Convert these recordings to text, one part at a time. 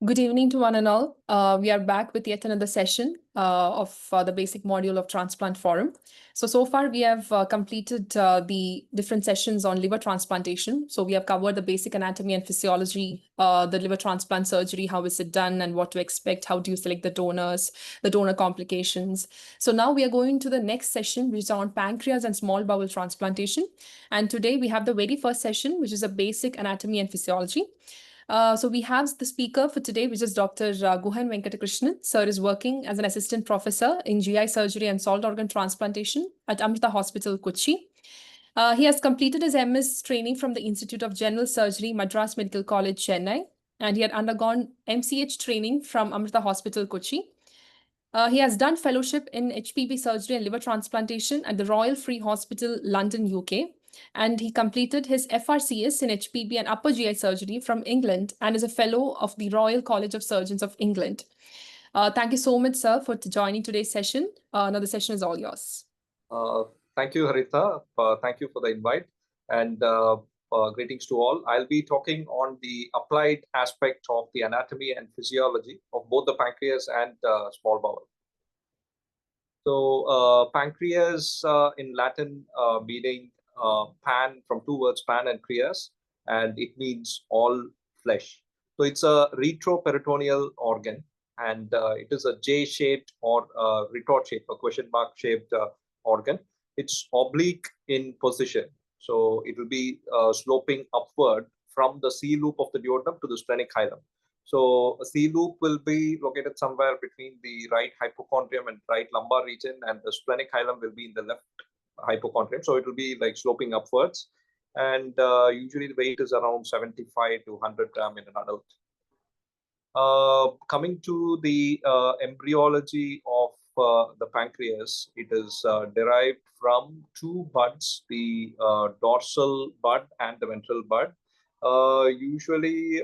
Good evening to one and all. We are back with yet another session of the basic module of Transplant Forum. So far we have completed the different sessions on liver transplantation. So we have covered the basic anatomy and physiology, the liver transplant surgery, how is it done and what to expect, how do you select the donors, the donor complications. So now we are going to the next session, which is on pancreas and small bowel transplantation. And today we have the very first session, which is a basic anatomy and physiology. So we have the speaker for today, which is Dr. Guhan Venkatakrishnan. Sir is working as an assistant professor in GI surgery and solid organ transplantation at Amrita Hospital, Kochi. He has completed his MS training from the Institute of General Surgery, Madras Medical College, Chennai, and he had undergone MCH training from Amrita Hospital, Kochi. He has done fellowship in HPB surgery and liver transplantation at the Royal Free Hospital, London, UK. And he completed his FRCS in HPB and upper GI surgery from England and is a fellow of the Royal College of Surgeons of England. Thank you so much, sir, for joining today's session. Now the session is all yours. Thank you, Haritha. Thank you for the invite, and greetings to all. I'll be talking on the applied aspect of the anatomy and physiology of both the pancreas and small bowel. So pancreas in Latin meaning pan, from two words, pan and creas, and it means all flesh. So it's a retroperitoneal organ, and it is a J-shaped or retort shaped, a question mark shaped organ. It's oblique in position, so it will be sloping upward from the C loop of the duodenum to the splenic hilum. So a C loop will be located somewhere between the right hypochondrium and right lumbar region, and the splenic hilum will be in the left hypochondrium. So it will be like sloping upwards, and usually the weight is around 75 to 100 gram in an adult. Coming to the embryology of the pancreas, it is derived from two buds, the dorsal bud and the ventral bud. Usually,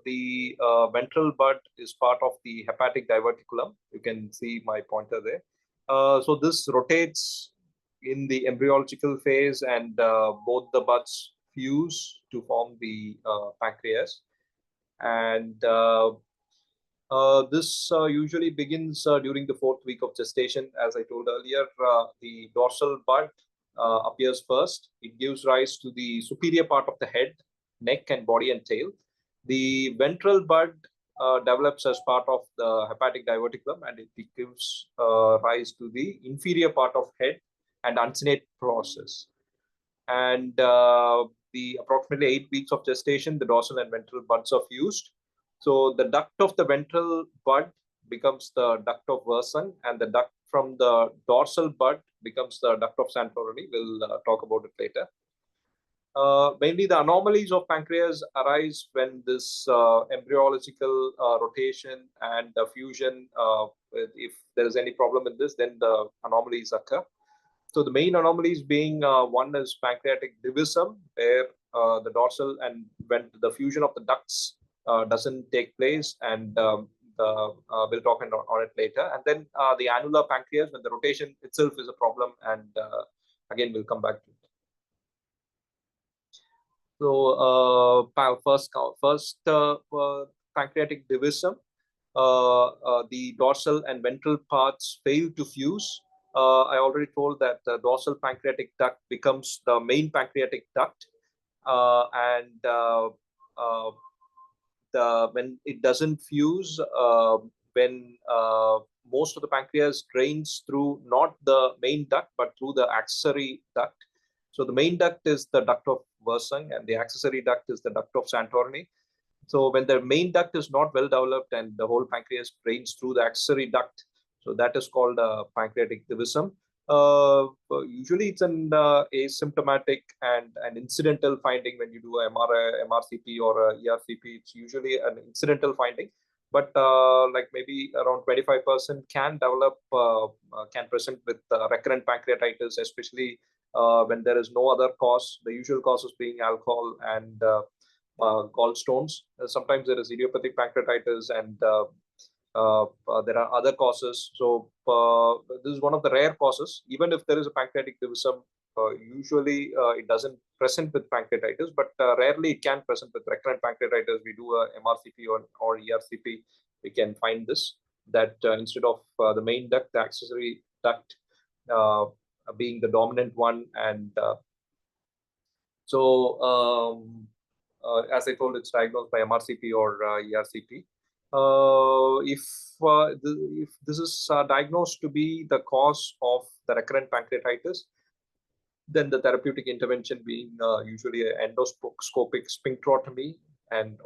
the ventral bud is part of the hepatic diverticulum. You can see my pointer there. So this rotates in the embryological phase, and both the buds fuse to form the pancreas. And this usually begins during the 4th week of gestation. As I told earlier, the dorsal bud appears first. It gives rise to the superior part of the head, neck, and body and tail. The ventral bud develops as part of the hepatic diverticulum, and it gives rise to the inferior part of head and uncinate process. And the approximately 8 weeks of gestation, the dorsal and ventral buds are fused. So the duct of the ventral bud becomes the duct of Versung, and the duct from the dorsal bud becomes the duct of Santorini. We'll talk about it later. Mainly the anomalies of pancreas arise when this embryological rotation and fusion, if there is any problem in this, then the anomalies occur. So the main anomalies being one is pancreatic divisum, where the dorsal and when the fusion of the ducts doesn't take place, and we'll talk on it later. And then the annular pancreas, when the rotation itself is a problem, and again we'll come back to it. So first pancreatic divisum, the dorsal and ventral parts fail to fuse. I already told that the dorsal pancreatic duct becomes the main pancreatic duct, and when it doesn't fuse, when most of the pancreas drains through not the main duct but through the accessory duct. So the main duct is the duct of Versung, and the accessory duct is the duct of Santorini. So when the main duct is not well developed and the whole pancreas drains through the accessory duct, so that is called a pancreatic divisum. Usually it's an asymptomatic and an incidental finding when you do a MRCP or a ERCP. It's usually an incidental finding, but like maybe around 25% can develop, can present with recurrent pancreatitis, especially when there is no other cause. The usual causes being alcohol and gallstones. Sometimes there is idiopathic pancreatitis, and there are other causes. So this is one of the rare causes. Even if there is a pancreatic divisum, usually it doesn't present with pancreatitis, but rarely it can present with recurrent pancreatitis. We do a MRCP or ERCP, we can find this, that instead of the main duct, the accessory duct being the dominant one. And as I told, it's diagnosed by MRCP or ERCP. If this is diagnosed to be the cause of the recurrent pancreatitis, then the therapeutic intervention being usually an endoscopic sphincterotomy, and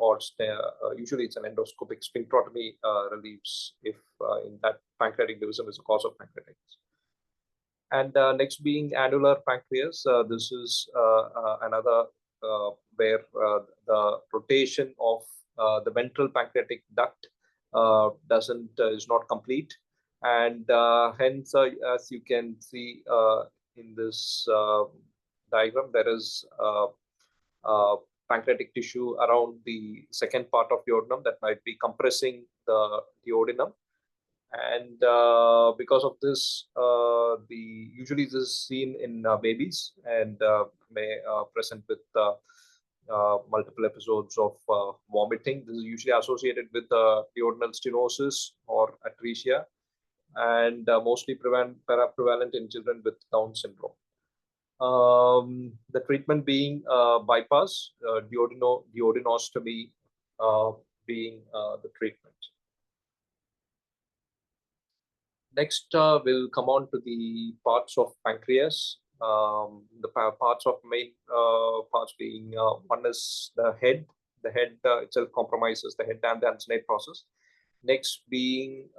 usually it's an endoscopic sphincterotomy relieves if in that pancreatic divisum is a cause of pancreatitis. And next being annular pancreas. This is another where the rotation of the ventral pancreatic duct is not complete, and hence as you can see in this diagram, there is pancreatic tissue around the second part of duodenum that might be compressing the duodenum. And because of this, usually this is seen in babies, and may present with multiple episodes of vomiting. This is usually associated with duodenal stenosis or atresia, and mostly prevalent in children with Down syndrome. The treatment being bypass, duodenostomy being the treatment. Next, we'll come on to the parts of pancreas. The parts of main parts being one is the head. The head itself compromises the head and the uncinate process. Next being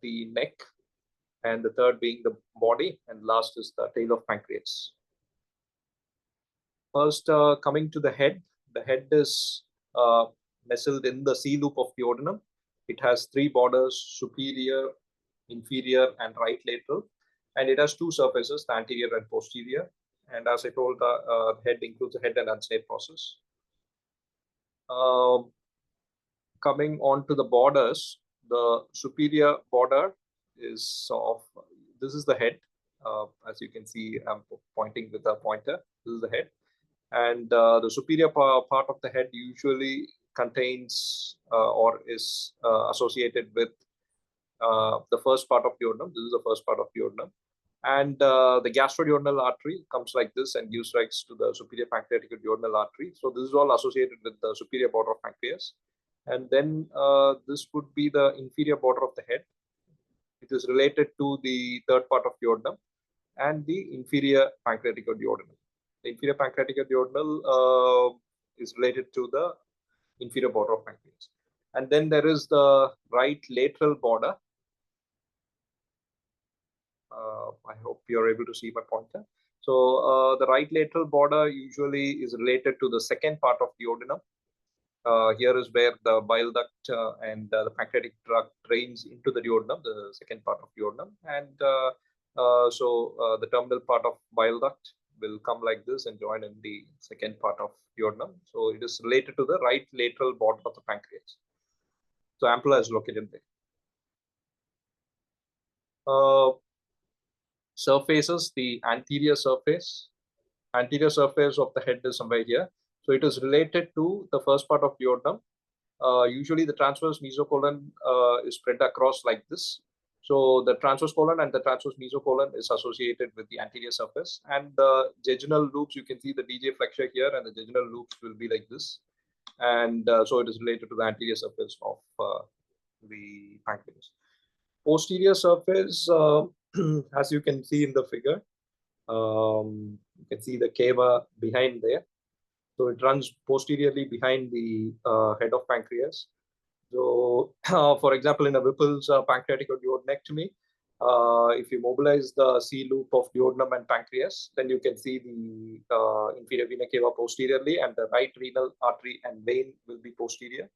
the neck, and the third being the body, and last is the tail of pancreas. First, coming to the head is nestled in the C loop of duodenum. It has three borders: superior, inferior, and right lateral, and it has two surfaces, the anterior and posterior. And as I told, the head includes the head and uncinate process. Coming on to the borders, the superior border is this is the head. As you can see, I'm pointing with a pointer. This is the head, and the superior part of the head usually contains or is associated with the first part of duodenum. This is the first part of duodenum, and the gastroduodenal artery comes like this and gives rise to the superior pancreatic duodenal artery. So this is all associated with the superior border of pancreas, and then this would be the inferior border of the head. It is related to the third part of duodenum and the inferior pancreatic duodenal. The inferior pancreatic duodenal is related to the inferior border of pancreas. And then there is the right lateral border. I hope you're able to see my pointer. So the right lateral border usually is related to the second part of duodenum. Here is where the bile duct and the pancreatic duct drains into the duodenum, the second part of duodenum. And so the terminal part of bile duct will come like this and join in the second part of duodenum. So it is related to the right lateral border of the pancreas. So ampulla is located there. Surfaces, the anterior surface of the head is somewhere here. So it is related to the first part of duodenum. Usually the transverse mesocolon is spread across like this. So the transverse colon and the transverse mesocolon is associated with the anterior surface, and the jejunal loops, you can see the DJ flexure here, and the jejunal loops will be like this. And so it is related to the anterior surface of the pancreas. Posterior surface, as you can see in the figure, you can see the cava behind there. So it runs posteriorly behind the head of pancreas. So, for example, in a Whipple's pancreatic duodenectomy, if you mobilize the C loop of duodenum and pancreas, then you can see the inferior vena cava posteriorly, and the right renal artery and vein will be posterior.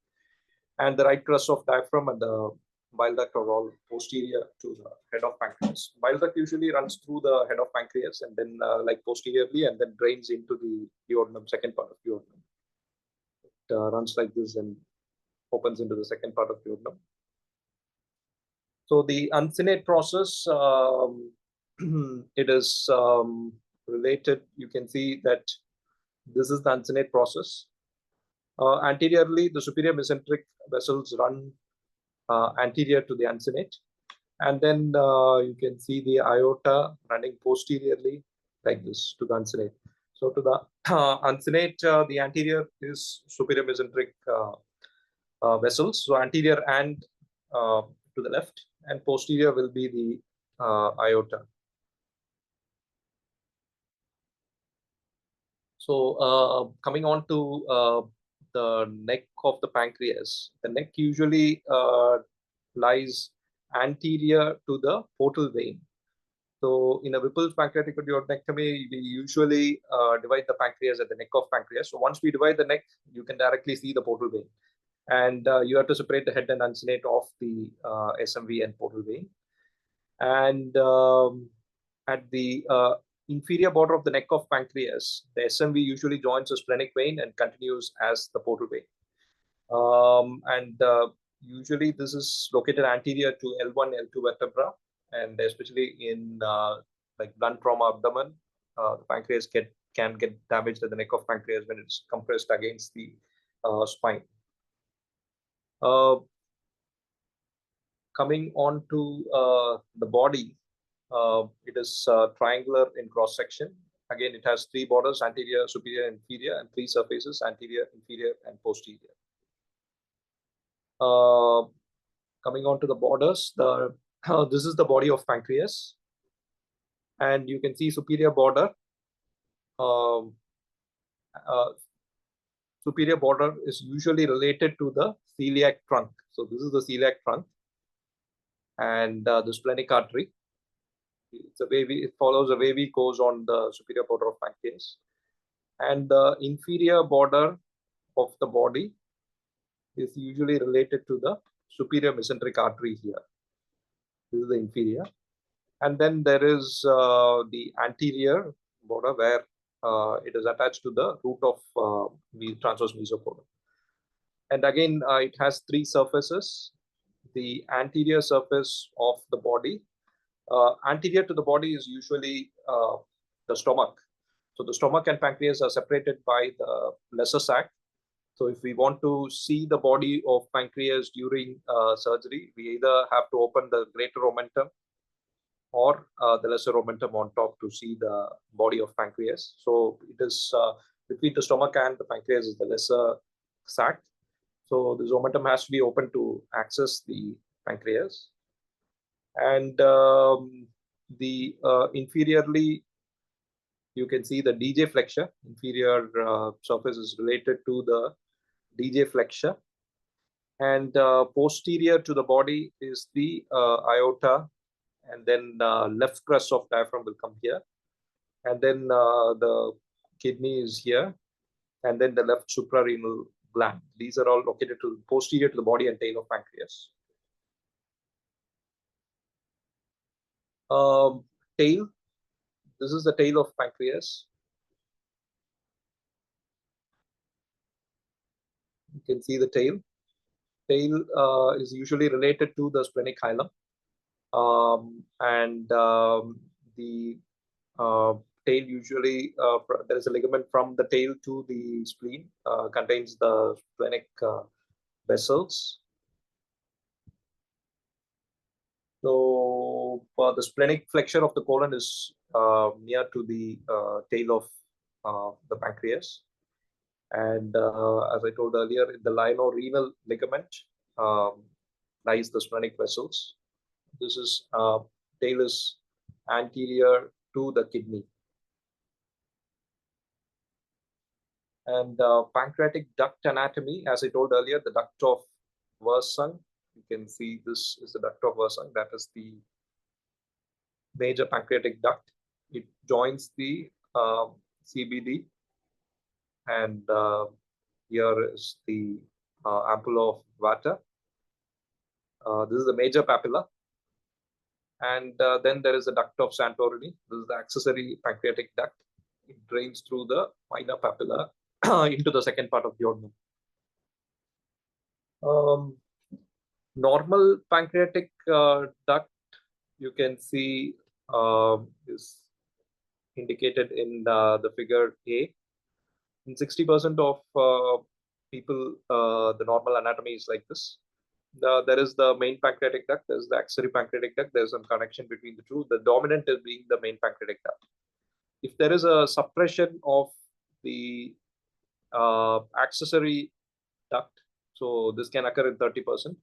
And the right crus of diaphragm and the bile duct are all posterior to the head of pancreas. Bile duct usually runs through the head of pancreas and then like posteriorly, and then drains into the duodenum, second part of duodenum. It runs like this and opens into the second part of duodenum. So the uncinate process, it is related. You can see that This is the uncinate process. Anteriorly, the superior mesenteric vessels run anterior to the uncinate, and then you can see the aorta running posteriorly like this to the uncinate. So to the uncinate, the anterior is superior mesenteric vessels, so anterior and to the left, and posterior will be the aorta. So coming on to the neck of the pancreas, the neck usually lies anterior to the portal vein. So in a Whipple's pancreatic duodenectomy, we usually divide the pancreas at the neck of pancreas. So once we divide the neck, you can directly see the portal vein. And you have to separate the head and uncinate off the SMV and portal vein. And at the inferior border of the neck of pancreas, the SMV usually joins the splenic vein and continues as the portal vein. Usually this is located anterior to L1, L2 vertebra, and especially in like blunt trauma abdomen, the pancreas can get damaged at the neck of pancreas when it's compressed against the spine. Coming on to the body, it is triangular in cross section. Again, it has three borders: anterior, superior, inferior, and three surfaces: anterior, inferior, and posterior. Coming on to the borders, this is the body of pancreas, and you can see superior border. Superior border is usually related to the celiac trunk. So this is the celiac trunk, and the splenic artery. It follows a wavy course on the superior border of pancreas, and the inferior border of the body is usually related to the superior mesenteric artery here. This is the inferior, and then there is the anterior border where it is attached to the root of the transverse mesocolon. And again, it has three surfaces. The anterior surface of the body, anterior to the body is usually the stomach. So the stomach and pancreas are separated by the lesser sac. So if we want to see the body of pancreas during surgery, we either have to open the greater omentum or the lesser omentum on top to see the body of pancreas. So it is between the stomach and the pancreas is the lesser sac. So this omentum has to be open to access the pancreas. And the inferiorly, you can see the DJ flexure. Inferior surface is related to the DJ flexure. And posterior to the body is the aorta, and then left crest of diaphragm will come here, and then the kidney is here, and then the left suprarenal gland. These are all located to posterior to the body and tail of pancreas. Tail. This is the tail of pancreas. You can see the tail. Tail is usually related to the splenic hilum, and the tail usually there is a ligament from the tail to the spleen, contains the splenic vessels. So the splenic flexure of the colon is near to the tail of the pancreas. And as I told earlier, in the lieno-renal ligament lies the splenic vessels. This is tail is anterior to the kidney. And pancreatic duct anatomy, as I told earlier, the duct of Wirsung. You can see this is the duct of Wirsung. That is the major pancreatic duct. It joins the CBD, and here is the ampulla of Vater. This is the major papilla. And then there is the duct of Santorini. This is the accessory pancreatic duct. It drains through the minor papilla into the second part of the duodenum. Normal pancreatic duct, you can see is indicated in the figure A. In 60% of people, the normal anatomy is like this. There is the main pancreatic duct, there's the axillary pancreatic duct, there's some connection between the two. The dominant is being the main pancreatic duct. If there is a suppression of the accessory duct, so this can occur in 30%.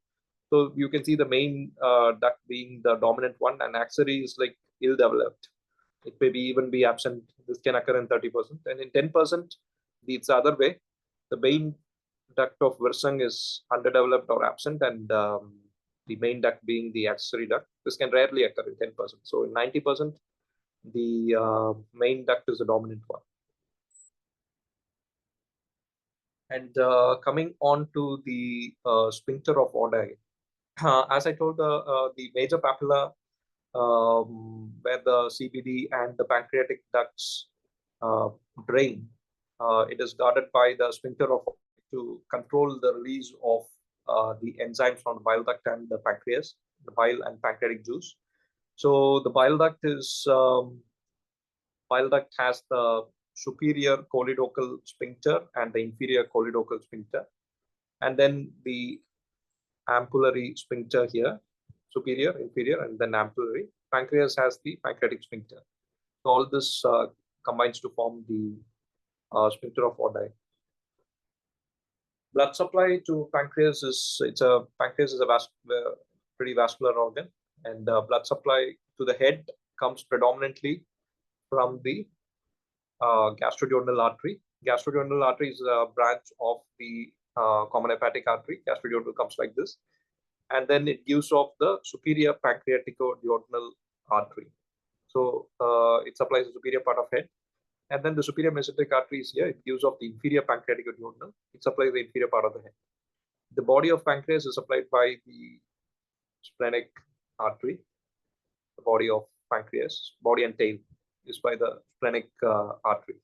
So you can see the main duct being the dominant one, and axillary is like ill developed. It may be even be absent. This can occur in 30%, and in 10%, it's the other way. The main duct of Wirsung is underdeveloped or absent, and the main duct being the accessory duct. This can rarely occur in 10%. So in 90%, the main duct is the dominant one. And coming on to the sphincter of Oddi, as I told, the major papilla where the CBD and the pancreatic ducts drain, it is guarded by the sphincter of to control the release of the enzymes from the bile duct and the pancreas, the bile and pancreatic juice. So the bile duct has the superior choledochal sphincter and the inferior choledochal sphincter, and then the ampullary sphincter here, superior, inferior, and then ampullary. Pancreas has the pancreatic sphincter. So all this combines to form the sphincter of Oddi. Blood supply to pancreas is pancreas is a pretty vascular organ, and blood supply to the head comes predominantly from the gastroduodenal artery. Gastroduodenal artery is a branch of the common hepatic artery. Gastroduodenal comes like this, and then it gives off the superior pancreaticoduodenal artery. So it supplies the superior part of head, and then the superior mesenteric artery is here. It gives off the inferior pancreaticoduodenal. It supplies the inferior part of the head. The body of pancreas is supplied by the splenic artery. The body of pancreas, body and tail, is by the splenic artery.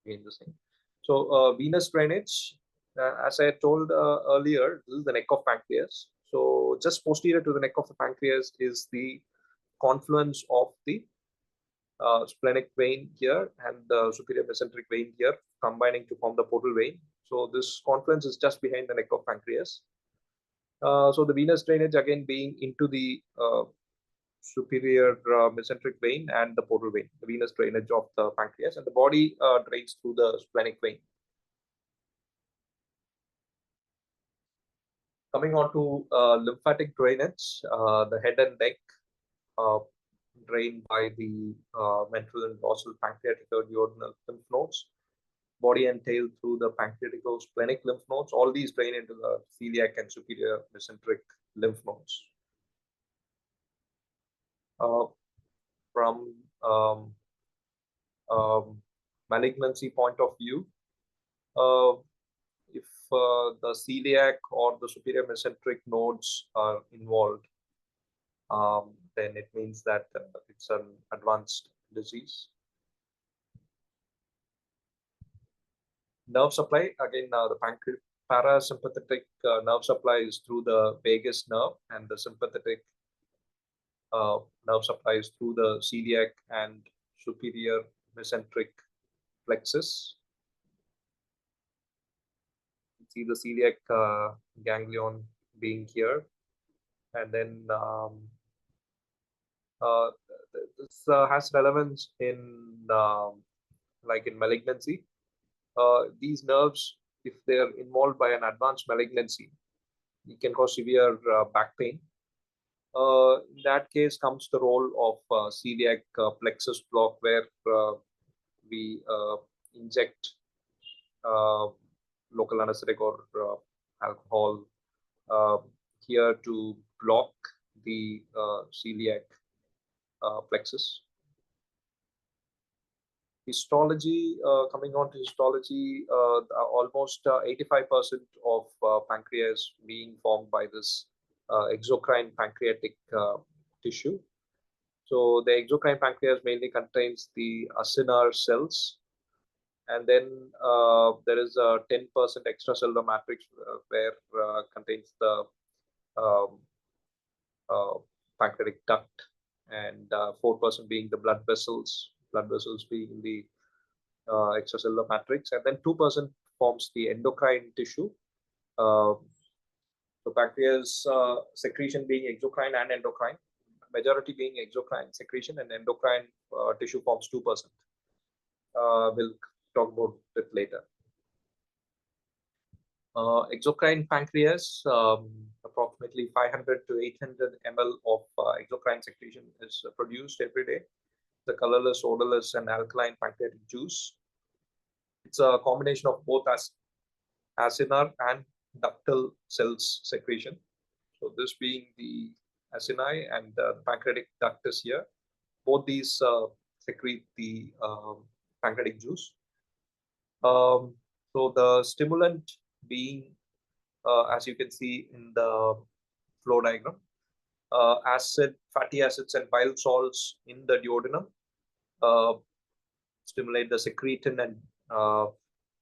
Again, the same. So venous drainage, as I told earlier, this is the neck of pancreas. So just posterior to the neck of the pancreas is the confluence of the splenic vein here and the superior mesenteric vein here, combining to form the portal vein. So this confluence is just behind the neck of pancreas. So the venous drainage again being into the superior mesenteric vein and the portal vein, the venous drainage of the pancreas, and the body drains through the splenic vein. Coming on to lymphatic drainage, the head and neck drained by the ventral and dorsal pancreaticoduodenal lymph nodes, body and tail through the pancreatico-splenic lymph nodes. All these drain into the celiac and superior mesenteric lymph nodes. From malignancy point of view, if the celiac or the superior mesenteric nodes are involved, then it means that it's an advanced disease. Nerve supply, again, the parasympathetic nerve supply is through the vagus nerve, and the sympathetic nerve supply is through the celiac and superior mesenteric plexus. You see the celiac ganglion being here, and then this has relevance in like in malignancy. These nerves, if they are involved by an advanced malignancy, it can cause severe back pain. In that case comes the role of celiac plexus block, where we inject local anesthetic or alcohol here to block the celiac plexus. Histology, coming on to histology, almost 85% of pancreas being formed by this exocrine pancreatic tissue. So the exocrine pancreas mainly contains the acinar cells, and then there is a 10% extracellular matrix where contains the pancreatic duct, and 4% being the blood vessels being the extracellular matrix, and then 2% forms the endocrine tissue. So pancreas secretion being exocrine and endocrine, majority being exocrine secretion, and endocrine tissue forms 2%. We'll talk about it later. Exocrine pancreas, approximately 500 to 800 ml of exocrine secretion is produced every day. The colorless, odorless, and alkaline pancreatic juice. It's a combination of both acinar and ductal cells secretion. So this being the acini and the pancreatic duct is here. Both these secrete the pancreatic juice. So the stimulant being, as you can see in the flow diagram, fatty acids and bile salts in the duodenum stimulate the secretin and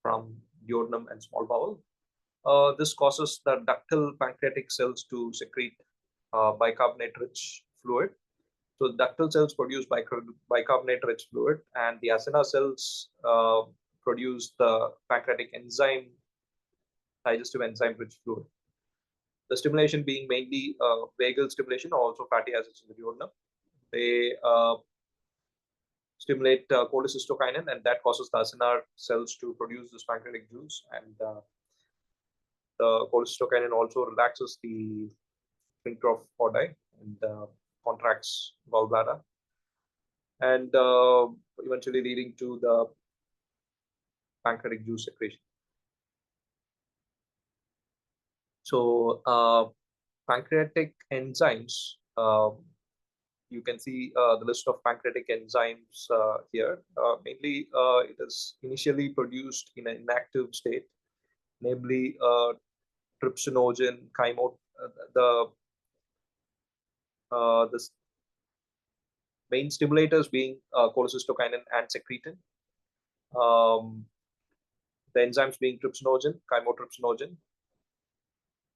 from duodenum and small bowel. This causes the ductal pancreatic cells to secrete bicarbonate-rich fluid. So ductal cells produce bicarbonate-rich fluid, and the acinar cells produce the pancreatic enzyme, digestive enzyme-rich fluid. The stimulation being mainly vagal stimulation, or also fatty acids in the duodenum. They stimulate cholecystokinin, and that causes the acinar cells to produce this pancreatic juice, and the cholecystokinin also relaxes the sphincter of Oddi and contracts gallbladder, and eventually leading to the pancreatic juice secretion. So pancreatic enzymes, you can see the list of pancreatic enzymes here. Mainly, it is initially produced in an inactive state, namely trypsinogen, the main stimulators being cholecystokinin and secretin. The enzymes being trypsinogen, chymotrypsinogen,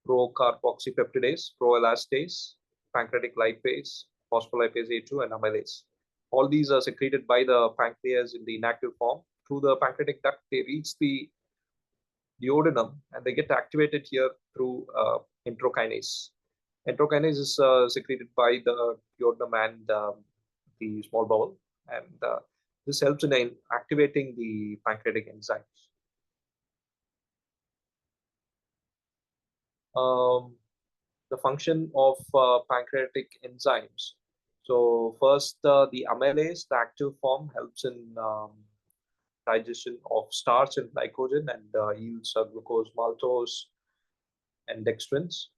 procarboxypeptidase, proelastase, pancreatic lipase, phospholipase A2, and amylase. All these are secreted by the pancreas in the inactive form. Through the pancreatic duct, they reach the duodenum, and they get activated here through enterokinase. Enterokinase is secreted by the duodenum and the small bowel, and this helps in activating the pancreatic enzymes. The function of pancreatic enzymes. So first, the amylase, the active form, helps in digestion of starch and glycogen, and yields glucose, maltose, and dextrins.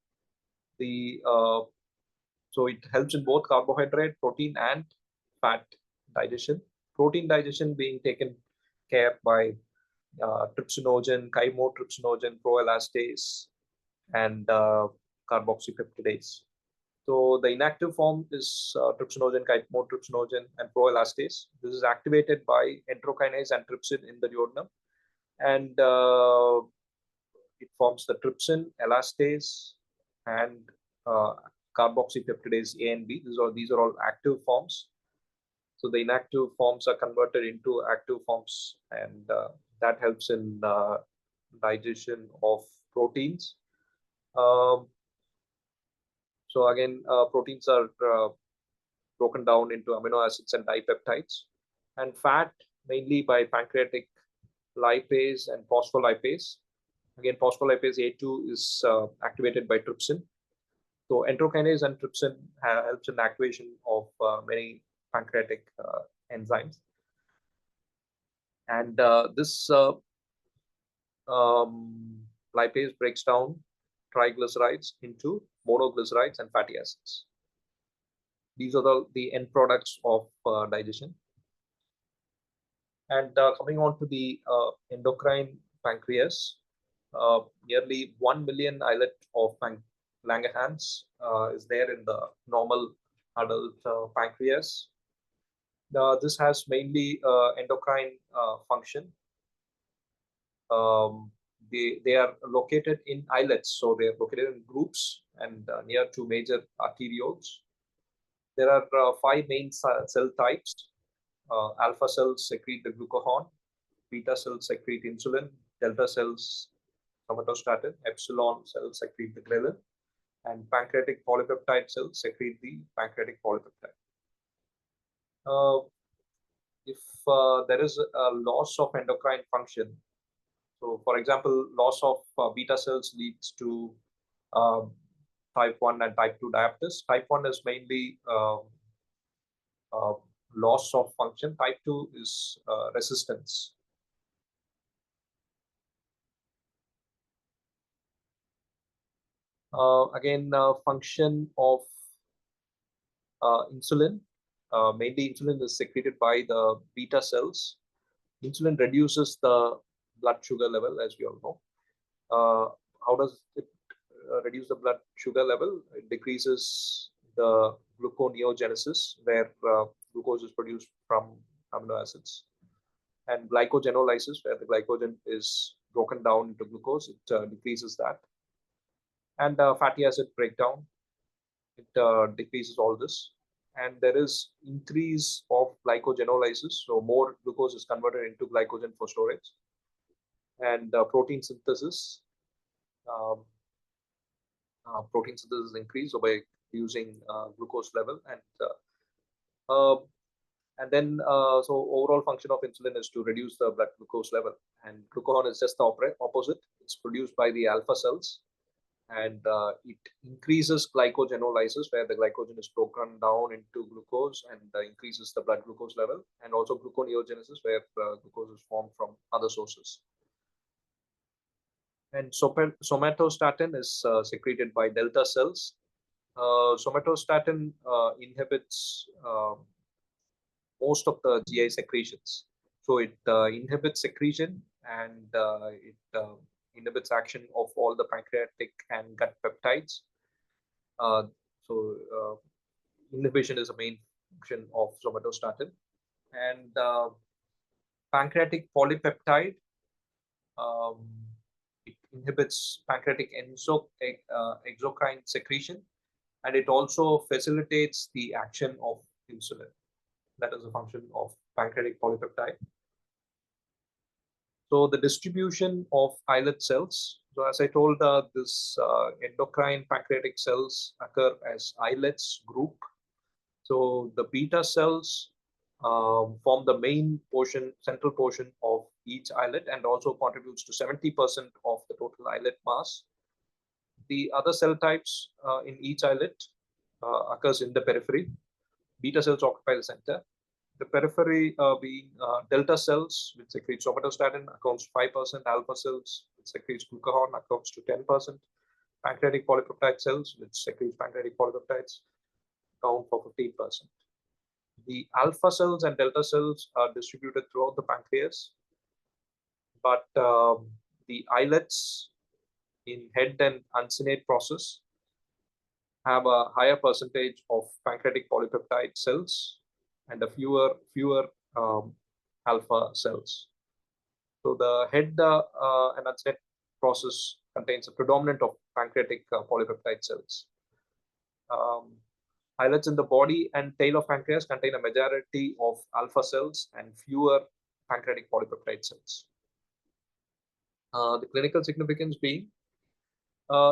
So it helps in both carbohydrate, protein, and fat digestion. Protein digestion being taken care by trypsinogen, chymotrypsinogen, proelastase, and carboxypeptidase. So the inactive form is trypsinogen, chymotrypsinogen, and proelastase. This is activated by enterokinase and trypsin in the duodenum, and it forms the trypsin, elastase, and carboxypeptidase A and B. These are all active forms. So the inactive forms are converted into active forms, and that helps in digestion of proteins. So again, proteins are broken down into amino acids and dipeptides, and fat mainly by pancreatic lipase and phospholipase. Again, phospholipase A2 is activated by trypsin. So enterokinase and trypsin helps in activation of many pancreatic enzymes, and this lipase breaks down triglycerides into monoglycerides and fatty acids. These are the end products of digestion. And coming on to the endocrine pancreas, nearly 1 million islet of Langerhans is there in the normal adult pancreas. This has mainly endocrine function. They are located in islets, so they are located in groups and near to major arterioles. There are five main cell types. Alpha cells secrete the glucagon, beta cells secrete insulin, delta cells somatostatin, epsilon cells secrete the ghrelin, and pancreatic polypeptide cells secrete the pancreatic polypeptide. If there is a loss of endocrine function, so for example, loss of beta cells leads to type 1 and type 2 diabetes. Type 1 is mainly uh, loss of function. Type 2 is resistance. Again, function of insulin. Mainly insulin is secreted by the beta cells. Insulin reduces the blood sugar level, as we all know. How does it reduce the blood sugar level? It decreases the gluconeogenesis, where glucose is produced from amino acids, and glycogenolysis, where the glycogen is broken down into glucose. It decreases that. And fatty acid breakdown, it decreases all this. And there is increase of glycogenolysis, so more glucose is converted into glycogen for storage. And protein synthesis, um, increase by using glucose level. And then so overall function of insulin is to reduce the blood glucose level, and glucagon is just the opposite. It's produced by the alpha cells, and it increases glycogenolysis, where the glycogen is broken down into glucose, and increases the blood glucose level, and also gluconeogenesis, where glucose is formed from other sources. And somatostatin is secreted by delta cells. Somatostatin inhibits most of the GI secretions. So it inhibits secretion, and it inhibits action of all the pancreatic and gut peptides. So inhibition is a main function of somatostatin. And pancreatic polypeptide, um, it inhibits pancreatic exocrine secretion, and it also facilitates the action of insulin. That is a function of pancreatic polypeptide. So the distribution of islet cells. So as I told, this endocrine pancreatic cells occur as islets group. So the beta cells form the main portion, central portion of each islet, and also contributes to 70% of the total islet mass. The other cell types in each islet occurs in the periphery. Beta cells occupy the center. The periphery being delta cells, which secrete somatostatin, accounts 5%. Alpha cells, which secretes glucagon, accounts to 10%. Pancreatic polypeptide cells, which secrete pancreatic polypeptides, account for 15%. The alpha cells and delta cells are distributed throughout the pancreas, but the islets in head and uncinate process have a higher percentage of pancreatic polypeptide cells and a fewer alpha cells. So the head and uncinate process contains a predominant of pancreatic polypeptide cells. Islets in the body and tail of pancreas contain a majority of alpha cells and fewer pancreatic polypeptide cells. The clinical significance being,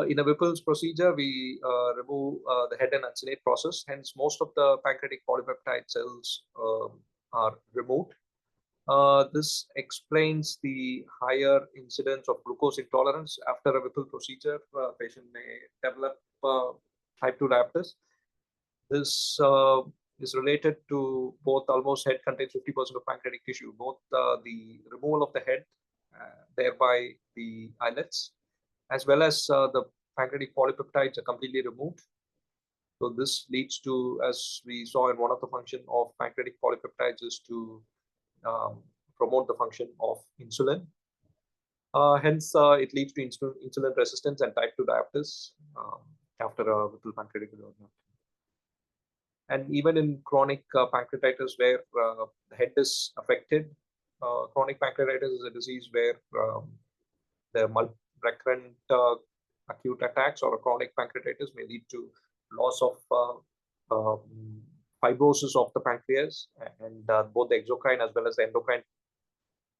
in a Whipple's procedure, we remove the head and uncinate process. Hence, most of the pancreatic polypeptide cells are removed. This explains the higher incidence of glucose intolerance after a Whipple procedure. Patient may develop type 2 diabetes. This is related to both. Almost head contains 50% of pancreatic tissue, both the removal of the head, thereby the islets, as well as the pancreatic polypeptides are completely removed. So this leads to, as we saw in one of the function of pancreatic polypeptides, is to promote the function of insulin. Hence, it leads to insulin resistance and type 2 diabetes after a Whipple pancreatic development. And even in chronic pancreatitis, where the head is affected, chronic pancreatitis is a disease where the recurrent acute attacks or a chronic pancreatitis may lead to loss of fibrosis of the pancreas, and both the exocrine as well as the endocrine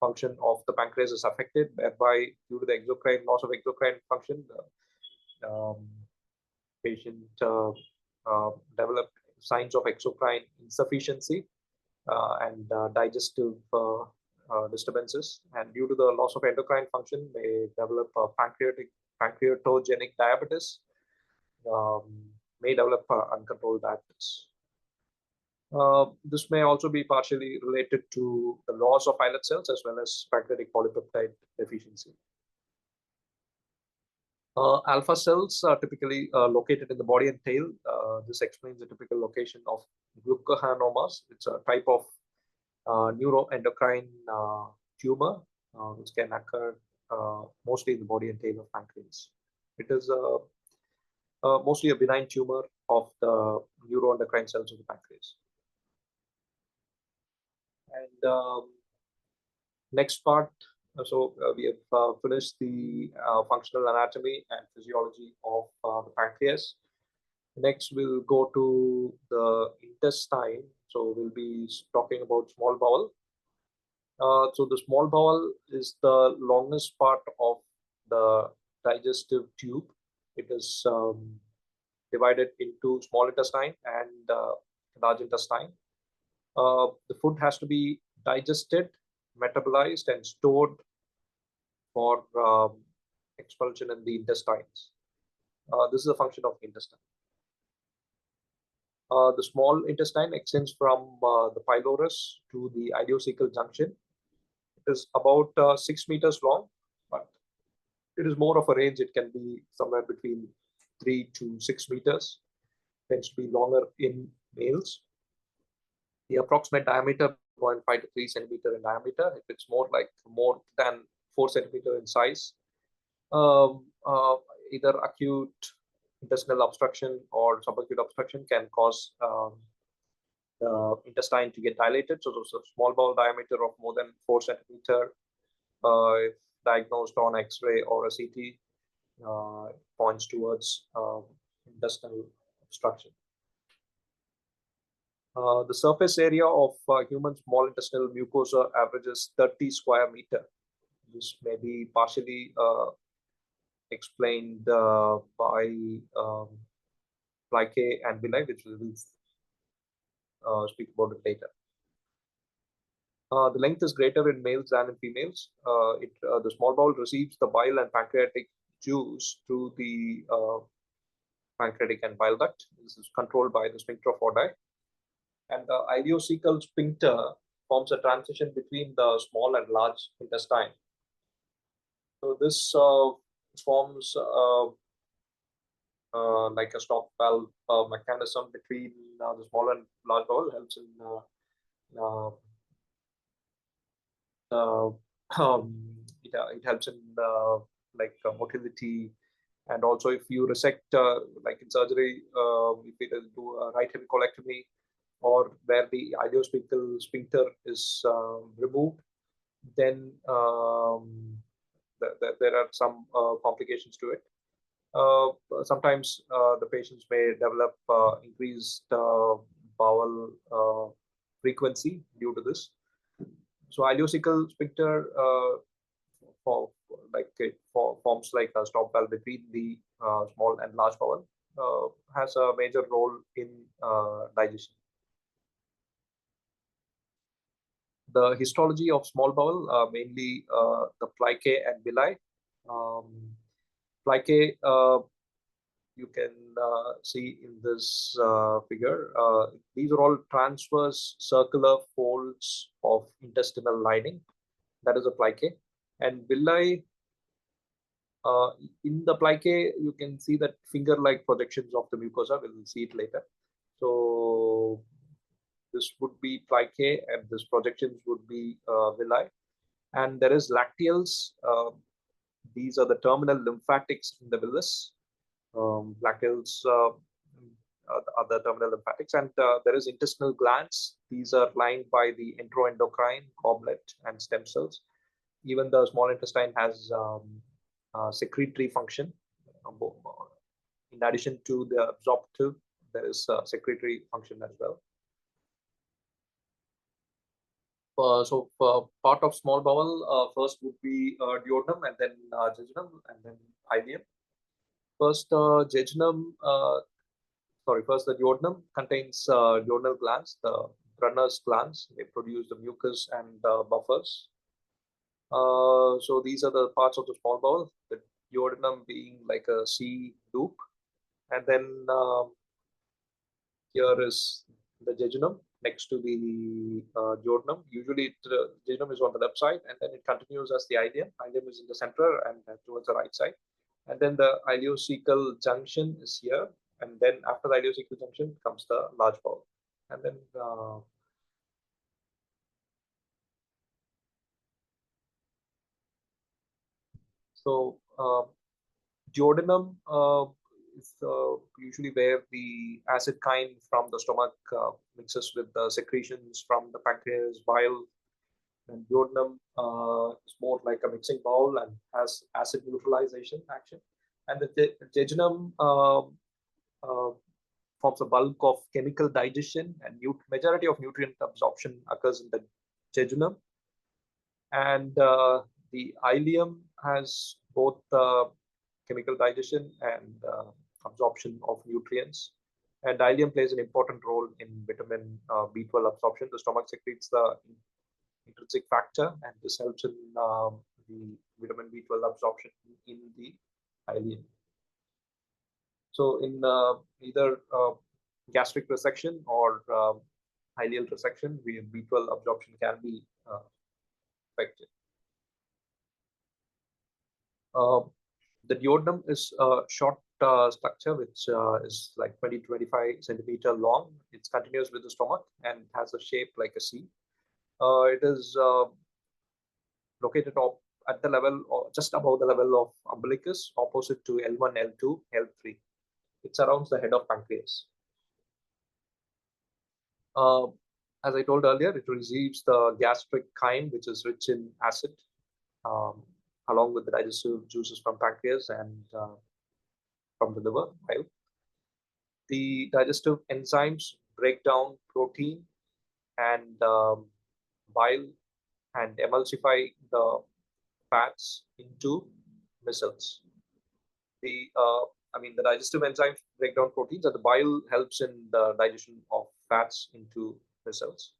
function of the pancreas is affected, whereby due to the exocrine loss of exocrine function, the patient developed signs of exocrine insufficiency and digestive disturbances, and due to the loss of endocrine function, they develop pancreatogenic diabetes, um, may develop uncontrolled diabetes. This may also be partially related to the loss of islet cells as well as pancreatic polypeptide deficiency. Alpha cells are typically located in the body and tail. This explains the typical location of glucohanomas. It's a type of neuroendocrine tumor which can occur mostly in the body and tail of pancreas. It is mostly a benign tumor of the neuroendocrine cells of the pancreas. And next part, we have finished the functional anatomy and physiology of the pancreas. Next, we'll go to the intestine. So we'll be talking about small bowel. So the small bowel is the longest part of the digestive tube. It is divided into small intestine and large intestine. The food has to be digested, metabolized, and stored for expulsion in the intestines. This is a function of intestine. The small intestine extends from the pylorus to the ileocecal junction. It is about 6 meters long, but it is more of a range. It can be somewhere between 3 to 6 meters. It tends to be longer in males. The approximate diameter 0.5 to 3 centimeter in diameter. If it's more than 4 centimeter in size, either acute intestinal obstruction or subacute obstruction can cause the intestine to get dilated. So there's a small bowel diameter of more than 4 centimeter, if diagnosed on X-ray or a CT, points towards intestinal obstruction. The surface area of human small intestinal mucosa averages 30 square meter. This may be partially explained by plicae and villi, which we will speak about it later. The length is greater in males than in females. The small bowel receives the bile and pancreatic juice through the pancreatic and bile duct. This is controlled by the sphincter of Oddi. And the ileocecal sphincter forms a transition between the small and large intestine. So this forms like a stop valve mechanism between the small and large bowel, helps in it helps in motility, and also if you resect like in surgery, if it is do a right hemicolectomy, or where the ileocecal sphincter is removed, then there are some complications to it. Sometimes the patients may develop increased bowel frequency due to this. So ileocecal sphincter forms like a stop valve between the small and large bowel, has a major role in digestion. The histology of small bowel, mainly the plicae and villi. Plicae, you can see in this figure. These are all transverse circular folds of intestinal lining. That is a plicae. And villi, in the plicae, you can see that finger-like projections of the mucosa. We'll see it later. So this would be plicae, and this projections would be villi. And there is lacteals. These are the terminal lymphatics in the villus. Lacteals are the terminal lymphatics, and there is intestinal glands. These are lined by the enteroendocrine, goblet, and stem cells. Even the small intestine has secretory function. In addition to the absorptive, there is secretory function as well. Part of small bowel first would be duodenum and then jejunum and then ileum. First, first the duodenum contains duodenal glands, the Brunner's glands. They produce the mucus and buffers. So these are the parts of the small bowel. The duodenum being like a C loop, and then here is the jejunum next to the duodenum. Usually, jejunum is on the left side, and then it continues as the ileum. Ileum is in the center and towards the right side, and then the ileocecal junction is here, and then after the ileocecal junction comes the large bowel, and then duodenum is usually where the acid kind from the stomach mixes with the secretions from the pancreas, bile, and duodenum is more like a mixing bowl and has acid neutralization action. And the jejunum forms a bulk of chemical digestion, and majority of nutrient absorption occurs in the jejunum. And the ileum has both chemical digestion and absorption of nutrients. And ileum plays an important role in vitamin B12 absorption. The stomach secretes the intrinsic factor, and this helps in the vitamin B12 absorption in the ileum. So in either gastric resection or ileal resection, B12 absorption can be affected. The duodenum is a short structure which is like 20-25 centimeter long. It's continuous with the stomach and has a shape like a C. It is located at the level or just above the level of umbilicus, opposite to L1, L2, L3. It surrounds the head of pancreas. As I told earlier, it receives the gastric chyme, which is rich in acid, along with the digestive juices from pancreas and from the liver, bile. The digestive enzymes break down protein and bile and emulsify the fats into micelles. The digestive enzymes break down proteins, and the bile helps in the digestion of fats into micelles.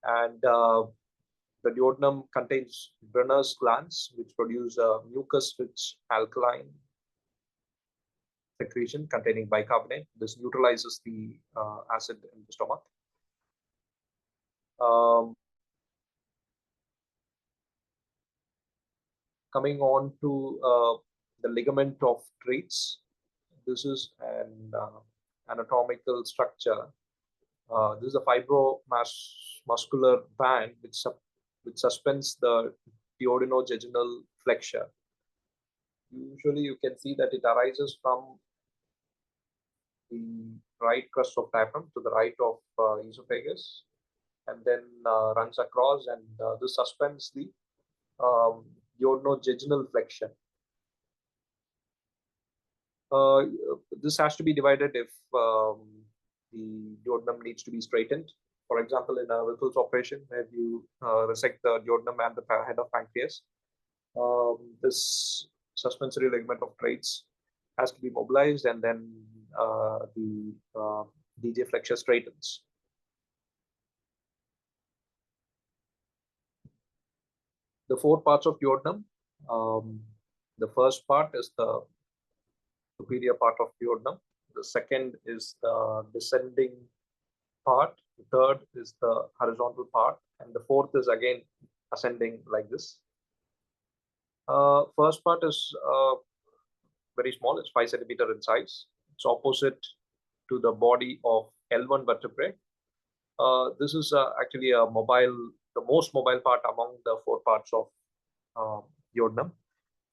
And the duodenum contains Brunner's glands, which produce a mucus-rich alkaline secretion containing bicarbonate. This neutralizes the acid in the stomach. Coming on to the ligament of Treitz, this is an anatomical structure. This is a fibromuscular band which suspends the duodenojejunal flexure. Usually, you can see that it arises from the right crust of diaphragm to the right of esophagus, and then runs across, and this suspends the duodenojejunal flexion. This has to be divided if the duodenum needs to be straightened. For example, in a Whipple's operation, where you resect the duodenum and the head of pancreas, this suspensory ligament of Treitz has to be mobilized, and then the DJ flexure straightens. The four parts of duodenum. The first part is the superior part of duodenum. The second is the descending part. The third is the horizontal part, and the fourth is again ascending like this. First part is very small. It's 5 centimeter in size. It's opposite to the body of L1 vertebrae. This is actually the most mobile part among the four parts of duodenum.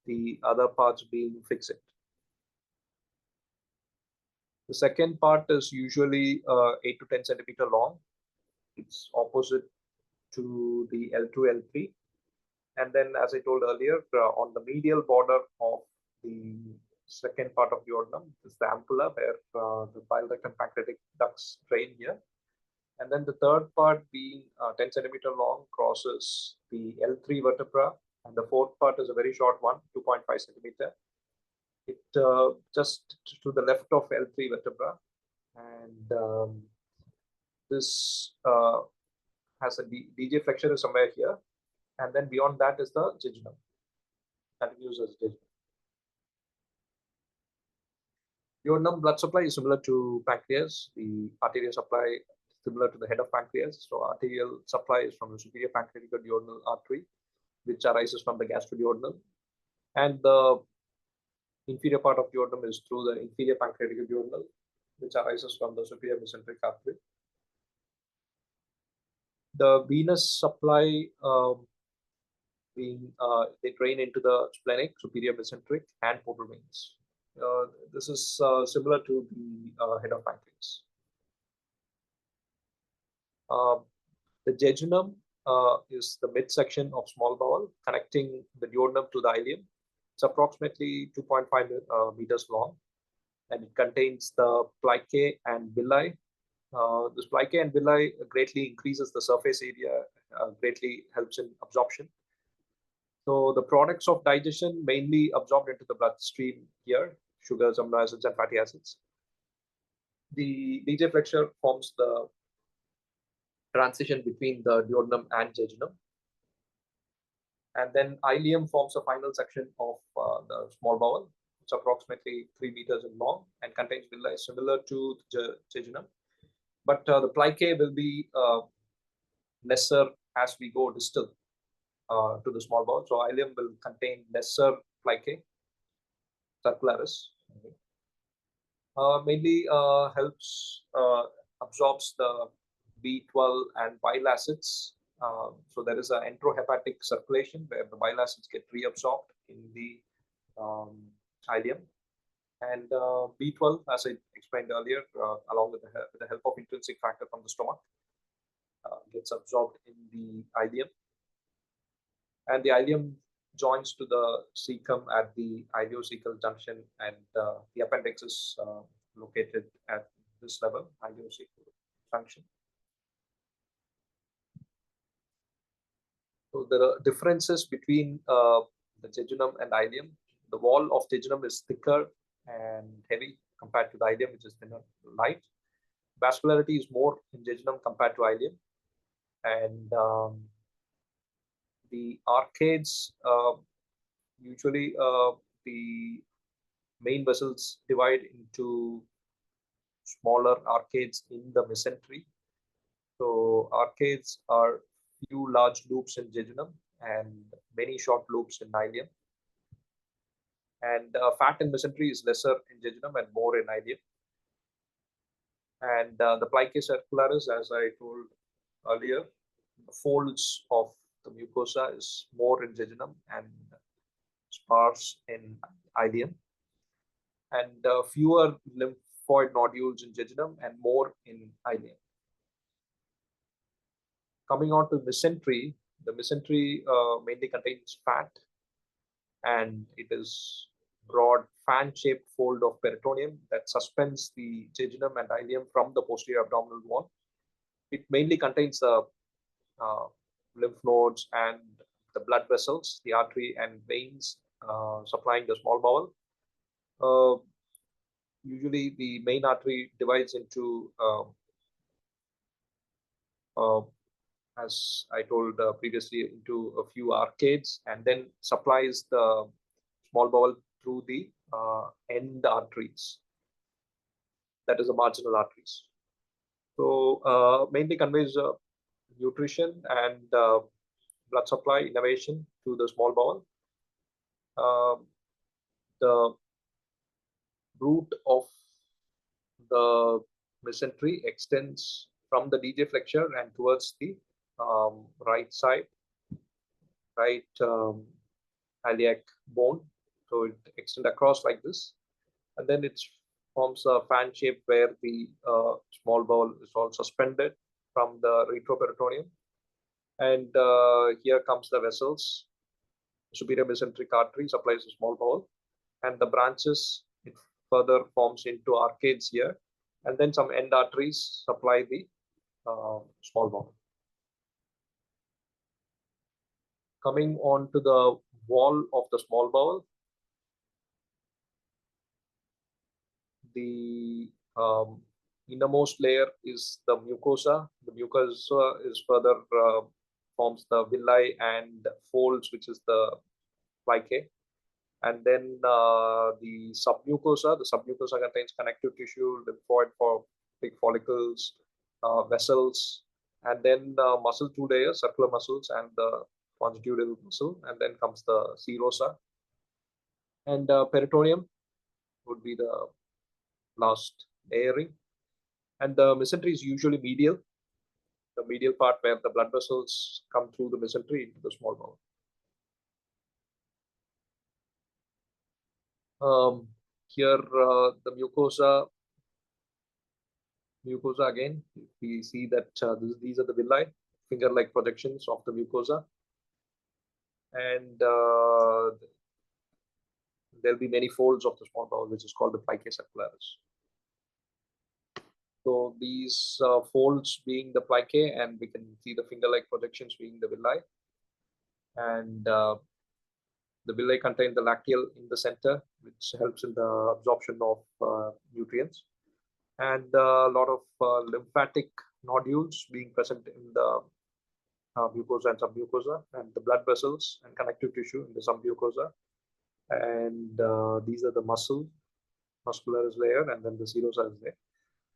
The other parts being fixate. The second part is usually 8 to 10 centimeter long. It's opposite to the L2, L3. And then, as I told earlier, on the medial border of the second part of duodenum is the ampulla, where the bile duct and pancreatic ducts drain here. And then the third part being 10 centimeter long crosses the L3 vertebra, and the fourth part is a very short one, 2.5 centimeter. It just to the left of L3 vertebra, and this has a DJ flexure is somewhere here, and then beyond that is the jejunum, continues as jejunum. Duodenum blood supply is similar to pancreas. The arterial supply is similar to the head of pancreas. So arterial supply is from the superior pancreatic duodenal artery, which arises from the gastroduodenal, and the inferior part of duodenum is through the inferior pancreatic duodenal, which arises from the superior mesenteric artery. The venous supply they drain into the splenic, superior mesenteric, and portal veins. This is similar to the head of pancreas. The jejunum is the midsection of small bowel connecting the duodenum to the ileum. It's approximately 2.5 meters long, and it contains the plicae and villi. This plicae and villi greatly increases the surface area, greatly helps in absorption. So the products of digestion mainly absorbed into the bloodstream here, sugars, amino acids, and fatty acids. The DJ flexure forms the transition between the duodenum and jejunum. And then ileum forms the final section of the small bowel. It's approximately 3 meters in long and contains villi similar to the jejunum. But the plicae will be lesser as we go distal to the small bowel. So ileum will contain lesser plicae, circularis. Mainly helps absorbs the B12 and bile acids. So there is an enterohepatic circulation where the bile acids get reabsorbed in the ileum. And B12, as I explained earlier, along with the help of intrinsic factor from the stomach, gets absorbed in the ileum. And the ileum joins to the cecum at the ileocecal junction, and the appendix is located at this level, ileocecal junction. So there are differences between the jejunum and ileum. The wall of jejunum is thicker and heavy compared to the ileum, which is thinner, light. Vascularity is more in jejunum compared to ileum, and the arcades usually the main vessels divide into smaller arcades in the mesentery. So arcades are few large loops in jejunum and many short loops in ileum. And fat in mesentery is lesser in jejunum and more in ileum. And the plicae circularis, as I told earlier, the folds of the mucosa is more in jejunum and sparse in ileum, and fewer lymphoid nodules in jejunum and more in ileum. Coming on to mesentery, the mesentery mainly contains fat, and it is broad fan-shaped fold of peritoneum that suspends the jejunum and ileum from the posterior abdominal wall. It mainly contains the lymph nodes and the blood vessels, the artery and veins supplying the small bowel. Usually the main artery divides into, as I told previously, into a few arcades, and then supplies the small bowel through the end arteries, that is the marginal arteries. So mainly conveys nutrition and blood supply innervation to the small bowel. The root of the mesentery extends from the DJ flexure and towards the right side, right iliac bone. So it extends across like this, and then it forms a fan shape where the small bowel is all suspended from the retroperitoneum. And here comes the vessels. Superior mesenteric artery supplies the small bowel, and the branches, it further forms into arcades here, and then some end arteries supply the small bowel. Coming on to the wall of the small bowel, the innermost layer is the mucosa. The mucosa is further forms the villi and folds, which is the plicae. And then the submucosa. The submucosa contains connective tissue, lymphoid for big follicles, vessels, and then muscle, two layers, circular muscles and the longitudinal muscle, and then comes the serosa. And peritoneum would be the last layering. And the mesentery is usually medial, the medial part where the blood vessels come through the mesentery into the small bowel. Here, the mucosa again, we see that these are the villi, finger-like projections of the mucosa. And there'll be many folds of the small bowel, which is called the plicae circularis. So these folds being the plicae, and we can see the finger-like projections being the villi. And the villi contain the lacteal in the center, which helps in the absorption of nutrients. And a lot of lymphatic nodules being present in the mucosa and submucosa, and the blood vessels and connective tissue in the submucosa. And these are the muscularis layer, and then the serosa is there.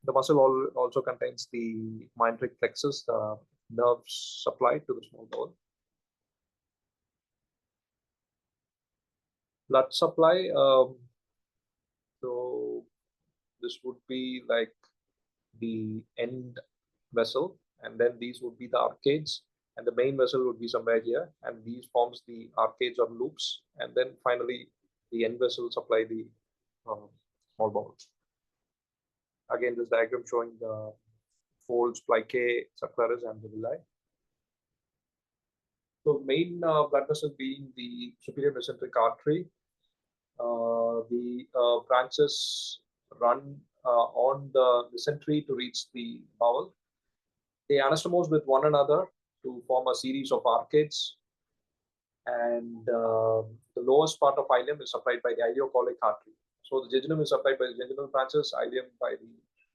The muscle also contains the mesenteric plexus, the nerves supplied to the small bowel. Blood supply. So this would be like the end vessel, and then these would be the arcades, and the main vessel would be somewhere here, and these forms the arcades or loops, and then finally the end vessel supply the small bowel. Again, this diagram showing the folds, plicae, circularis, and the villi. So main blood vessel being the superior mesenteric artery. The branches run on the mesentery to reach the bowel. They anastomose with one another to form a series of arcades. And the lowest part of ileum is supplied by the ileocolic artery. So the jejunum is supplied by the jejunal branches, ileum by the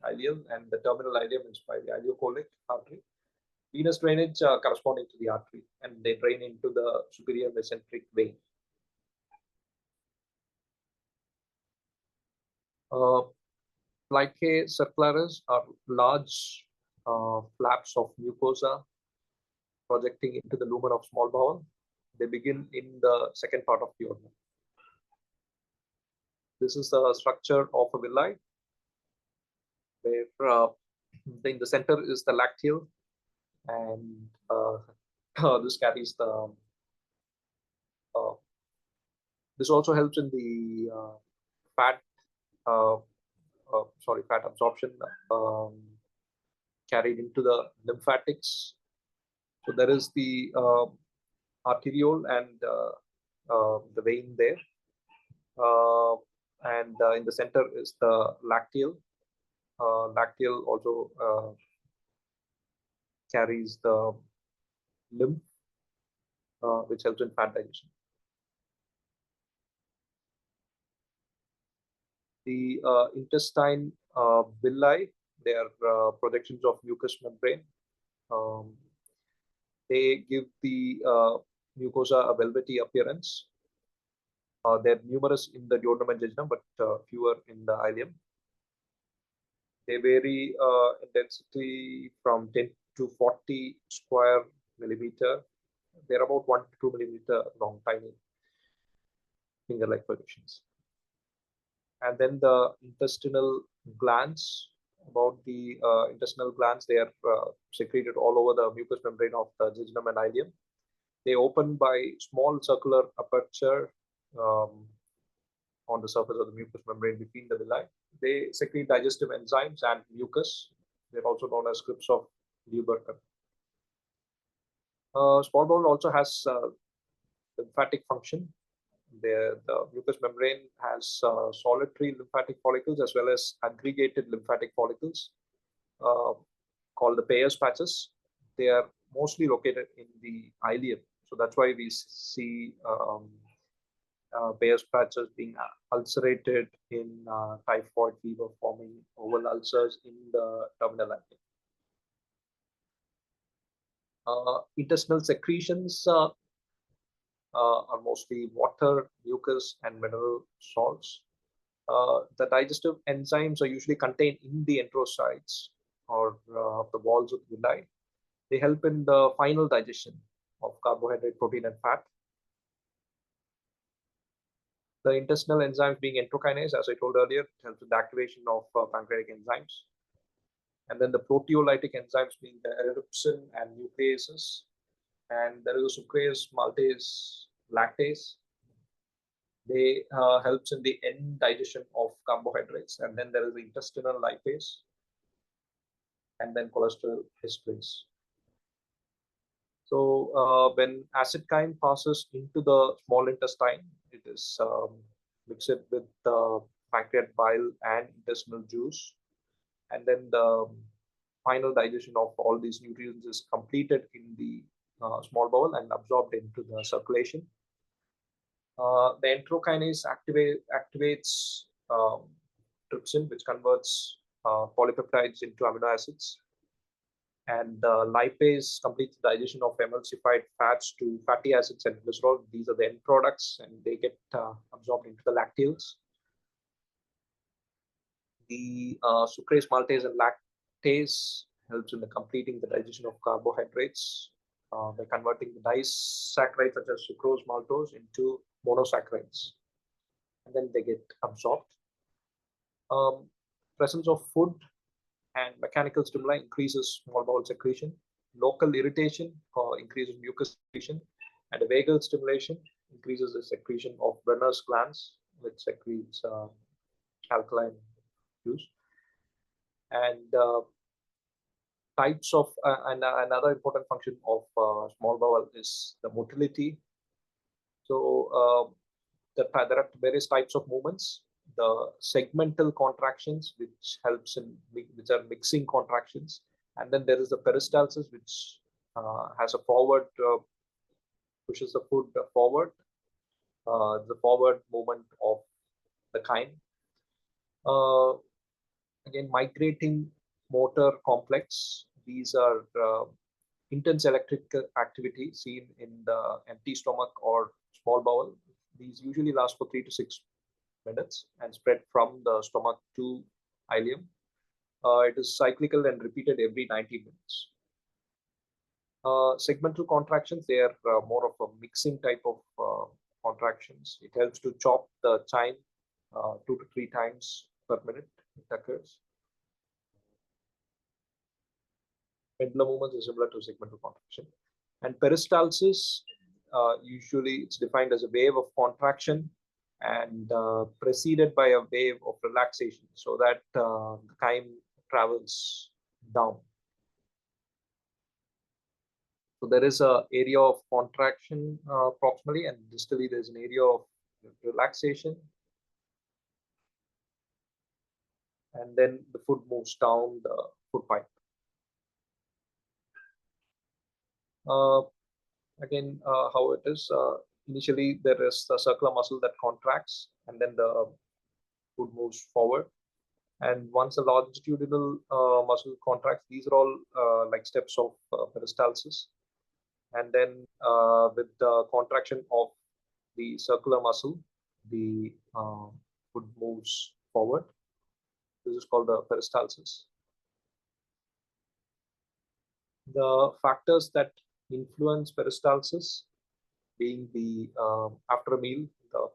ileal, and the terminal ileum is by the ileocolic artery. Venous drainage corresponding to the artery, and they drain into the superior mesenteric vein. Plicae circularis are large flaps of mucosa projecting into the lumen of small bowel. They begin in the second part of the organ. This is the structure of a villi, where in the center is the lacteal, and this carries the. This also helps in the fat absorption carried into the lymphatics. So there is the arteriole and the vein there. And in the center is the lacteal. Lacteal also carries the lymph, which helps in fat digestion. The intestine villi, they are projections of mucous membrane. They give the mucosa a velvety appearance. They're numerous in the duodenum and jejunum, but fewer in the ileum. They vary in density from 10 to 40 square millimeter. They're about 1 to 2 millimeter long, tiny finger-like projections. And then the intestinal glands. About the intestinal glands, they are secreted all over the mucous membrane of the jejunum and ileum. They open by small circular aperture on the surface of the mucous membrane between the villi. They secrete digestive enzymes and mucus. They're also known as scripts of Lieberkühn. Small bowel also has lymphatic function. The mucous membrane has solitary lymphatic follicles as well as aggregated lymphatic follicles. called the Peyer's patches. They are mostly located in the ileum. So that's why we see Peyer's patches being ulcerated in typhoid fever, forming oval ulcers in the terminal ileum. Intestinal secretions are mostly water, mucus, and mineral salts. The digestive enzymes are usually contained in the enterocytes or the walls of the villi. They help in the final digestion of carbohydrate, protein, and fat. The intestinal enzymes being enterokinase, as I told earlier, helps with the activation of pancreatic enzymes. And then the proteolytic enzymes being the eripsin and nucleases. And there is a sucrase, maltase, lactase. They helps in the end digestion of carbohydrates. And then there is the intestinal lipase, and then cholesterol esterase. So when acid chyme passes into the small intestine, it is mixed with pancreatic bile and intestinal juice. And then the final digestion of all these nutrients is completed in the small bowel and absorbed into the circulation. The enterokinase activates trypsin, which converts polypeptides into amino acids. And lipase completes the digestion of emulsified fats to fatty acids and glycerol. These are the end products, and they get absorbed into the lacteals. The sucrase, maltase, and lactase helps in the completing the digestion of carbohydrates by converting the disaccharides such as sucrose, maltose into monosaccharides, and then they get absorbed. Presence of food and mechanical stimuli increases small bowel secretion. Local irritation increases mucus secretion, and vagal stimulation increases the secretion of Brenner's glands, which secretes alkaline juice. And types of another important function of small bowel is the motility. So there are various types of movements. The segmental contractions, which helps in which are mixing contractions, and then there is the peristalsis, which has a forward pushes the food forward, the forward movement of the chyme. Again, migrating motor complex. These are intense electrical activity seen in the empty stomach or small bowel. These usually last for 3 to 6 minutes and spread from the stomach to ileum. It is cyclical and repeated every 90 minutes. Segmental contractions, they are more of a mixing type of contractions. It helps to chop the chyme 2 to 3 times per minute. It occurs. Pendular movements is similar to segmental contraction. And peristalsis, usually it's defined as a wave of contraction and preceded by a wave of relaxation, so that the chyme travels down. So there is an area of contraction proximally, and distally there's an area of relaxation. And then the food moves down the food pipe. Again, how it is, initially there is the circular muscle that contracts, and then the food moves forward. And once the longitudinal muscle contracts, these are all like steps of peristalsis. And then with the contraction of the circular muscle, the food moves forward. This is called the peristalsis. The factors that influence peristalsis being the after a meal, the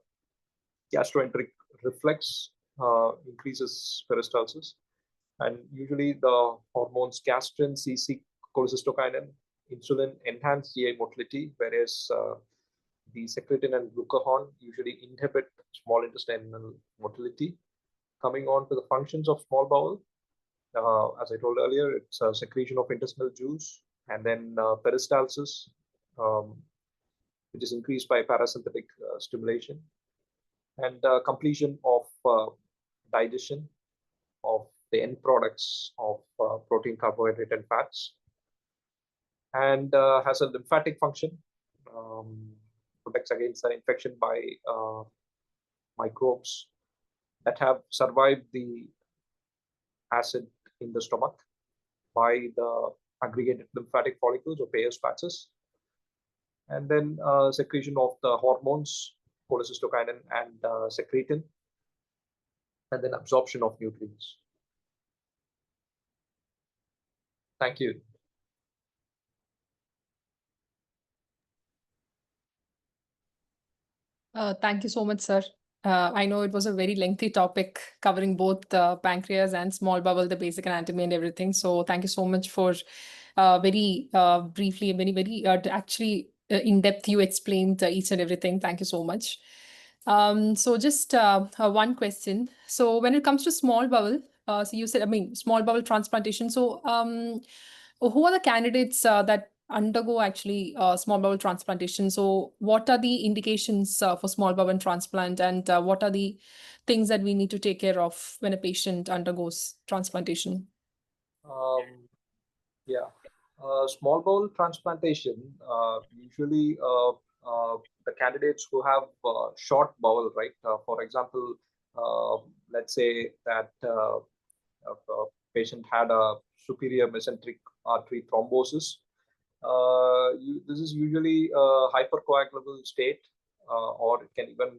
gastroenteric reflex increases peristalsis, and usually the hormones gastrin, CC, cholecystokinin, insulin enhance GI motility, whereas the secretin and glucagon usually inhibit small intestinal motility. Coming on to the functions of small bowel, as I told earlier, it's a secretion of intestinal juice, and then peristalsis, which is increased by parasympathetic stimulation, and completion of digestion of the end products of protein, carbohydrate, and fats, and has a lymphatic function, protects against the infection by microbes that have survived the acid in the stomach by the aggregated lymphatic follicles or Peyer's patches, and then secretion of the hormones, cholecystokinin and secretin, and then absorption of nutrients. Thank you. Thank you so much, sir. I know it was a very lengthy topic covering both pancreas and small bowel, the basic anatomy and everything. So thank you so much for very briefly, very actually in-depth you explained each and everything. Thank you so much. So just one question. So when it comes to small bowel, so you said, I mean, small bowel transplantation. So who are the candidates that undergo actually small bowel transplantation? So what are the indications for small bowel transplant, and what are the things that we need to take care of when a patient undergoes transplantation? Yeah, small bowel transplantation, usually the candidates who have short bowel, right? For example, let's say that a patient had a superior mesenteric artery thrombosis. This is usually a hypercoagulable state, or it can even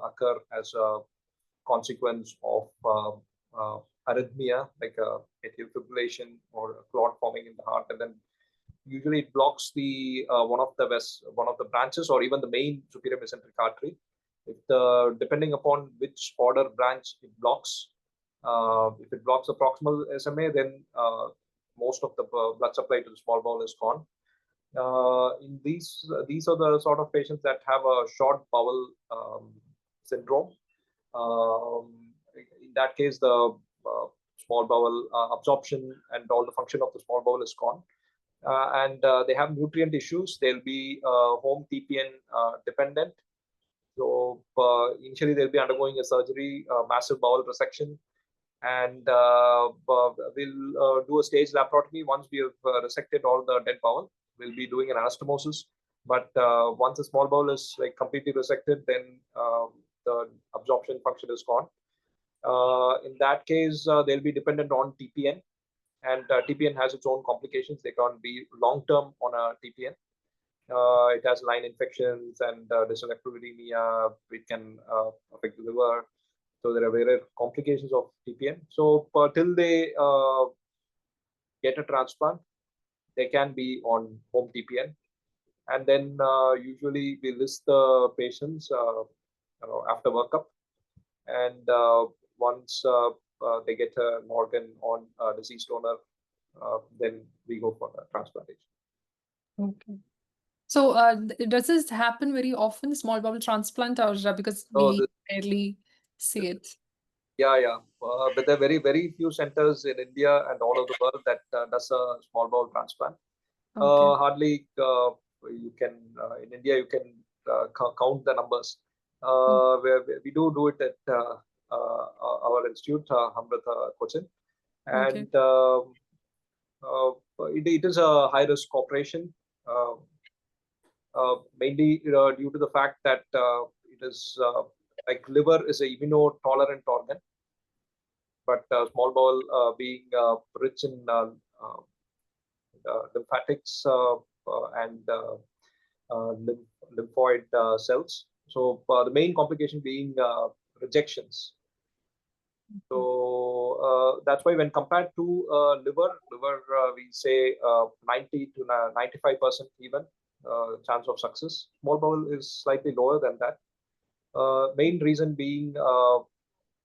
occur as a consequence of arrhythmia, like a atrial fibrillation or a clot forming in the heart, and then usually it blocks the one of the branches or even the main superior mesenteric artery. If depending upon which order branch it blocks, if it blocks the proximal SMA, then most of the blood supply to the small bowel is gone. In these are the sort of patients that have a short bowel syndrome. In that case, the small bowel absorption and all the function of the small bowel is gone. And they have nutrient issues. They'll be home TPN dependent. So initially they'll be undergoing a surgery, massive bowel resection, and we'll do a staged laparotomy. Once we have resected all the dead bowel, we'll be doing an anastomosis. But once the small bowel is like completely resected, then the absorption function is gone. In that case, they'll be dependent on TPN, and TPN has its own complications. They can't be long-term on a TPN. It has line infections and dyselectrovidemia. It can affect the liver. So there are various complications of TPN. So till they get a transplant, they can be on home TPN. And then usually we list the patients after workup. And once they get an organ on a deceased donor, then we go for the transplantation. Okay. So does this happen very often, small bowel transplant, or because we rarely see it? Yeah. But there are very few centers in India and all over the world that does a small bowel transplant. Okay. Hardly you can in India you can count the numbers. Where we do it at our institute, Hamrata Cochin, and it is a high risk operation, mainly due to the fact that it is like liver is a immunotolerant organ, but small bowel being rich in lymphatics and lymphoid cells. So the main complication being rejections. So that's why when compared to liver, we say 90 to 95% even chance of success. Small bowel is slightly lower than that. Main reason being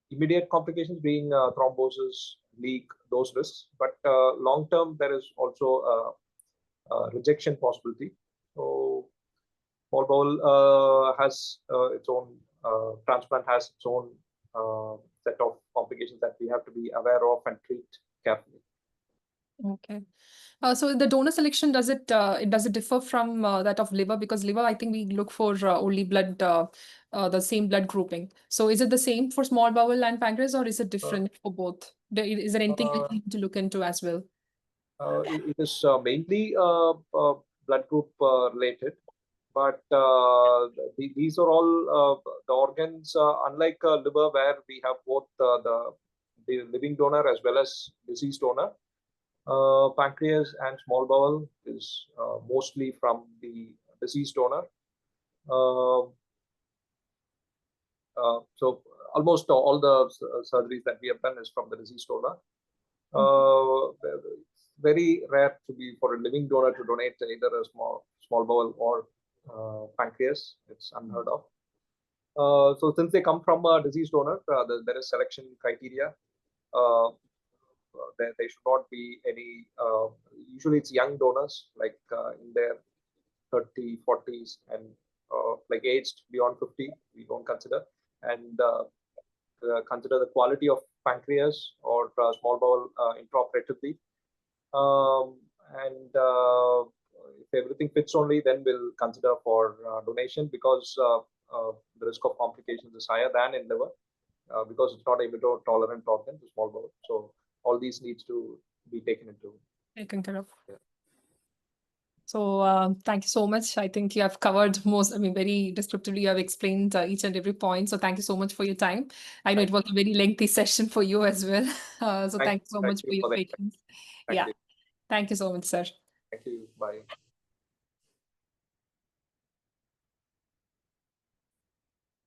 immediate complications being thrombosis, leak, those risks. But long term, there is also a rejection possibility. So small bowel has its own transplant has its own set of complications that we have to be aware of and treat carefully. Okay. So the donor selection, does it differ from that of liver? Because liver, I think we look for only blood, the same blood grouping. So is it the same for small bowel and pancreas, or is it different for both? Is there anything Uh, else you need to look into as well? It is mainly blood group related, but these are all the organs, unlike liver, where we have both the living donor as well as deceased donor. Pancreas and small bowel is mostly from the deceased donor. Uh, so almost all the surgeries that we have done is from the deceased donor. It's very rare to be for a living donor to donate either a small bowel or pancreas. It's unheard of. So since they come from a deceased donor, there is selection criteria. There should not be any. Usually, it's young donors, like in their 30, 40s, and like aged beyond 50. We don't consider, and consider the quality of pancreas or small bowel intraoperatively. And if everything fits only, then we'll consider for donation, because the risk of complications is higher than in liver, because it's not a immunotolerant organ, the small bowel. So all these needs to be taken into. Taken care of. Yeah. So thank you so much. I think you have covered most, I mean, very descriptively, you have explained each and every point. So thank you so much for your time. I know it was a very lengthy session for you as well. So thank you so much for you your for the patience. Thank Yeah. you. Thank you so much, sir. Thank you. Bye.